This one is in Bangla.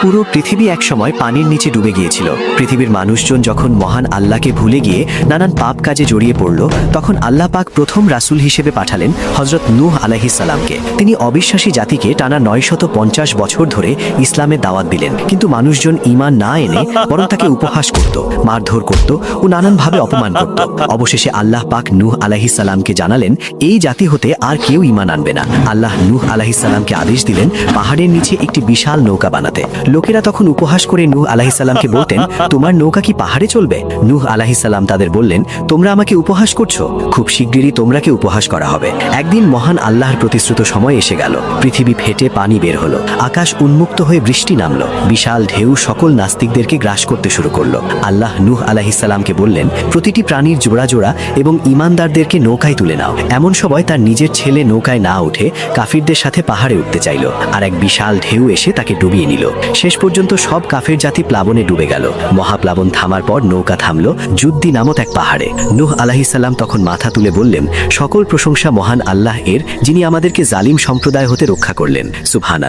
পুরো পৃথিবী একসময় পানির নিচে ডুবে গিয়েছিল। পৃথিবীর মানুষজন যখন মহান আল্লাহকে ভুলে গিয়ে নানান পাপ কাজে জড়িয়ে পড়ল, তখন আল্লাহ পাক প্রথম রাসূল হিসেবে পাঠালেন হযরত নূহ আলাইহিস সালামকে। তিনি অবিশ্বাসী জাতিকে টানা 950 বছর ধরে ইসলামের দাওয়াত দিলেন, কিন্তু মানুষজন ঈমান না এনে বরং তাকে উপহাস করত, মারধর করত ও নানানভাবে অপমান করত। অবশেষে আল্লাহ পাক নূহ আলাইহিস সালামকে জানালেন এই জাতি হতে আর কেউ ঈমান আনবে না। আল্লাহ নূহ আলাইহিস সালামকে আদেশ দিলেন পাহাড়ের নিচে একটি বিশাল নৌকা বানাতে। লোকেরা তখন উপহাস করে নূহ আলাইহিস সালামকে বলতেন, তোমার নৌকা কি পাহাড়ে চলবে? নূহ আলাইহিস সালাম তাদের বললেন, তোমরা আমাকে উপহাস করছো, খুব শিগগিরই তোমরাকে উপহাস করা হবে। একদিন মহান আল্লাহর প্রতিশ্রুত সময় এসে গেল। পৃথিবী ফেটে পানি বের হলো, আকাশ উন্মুক্ত হয়ে বৃষ্টি নামলো, বিশাল ঢেউ সকল নাস্তিকদেরকে গ্রাস করতে শুরু করলো। আল্লাহ নূহ আলাইহিস সালামকে বললেন, প্রতিটি প্রাণীর জোড়া জোড়া এবং ঈমানদারদেরকে নৌকায় তুলে নাও। এমন সময় তার নিজের ছেলে নৌকায় না উঠে কাফিরদের সাথে পাহাড়ে উঠতে চাইল, আর এক বিশাল ঢেউ এসে তাকে ডুবিয়ে নিল। শেষ পর্যন্ত সব কাফের জাতি প্লাবনে ডুবে গেল। মহাপ্লাবন থামার পর নৌকা থামলো জুদ্দি নামক এক পাহাড়ে। নূহ আলাইহিস সালাম তখন মাথা তুলে বললেন, সকল প্রশংসা মহান আল্লাহ এর, যিনি আমাদেরকে জালিম সম্প্রদায় হতে রক্ষা করলেন। সুবহানাল্লাহ।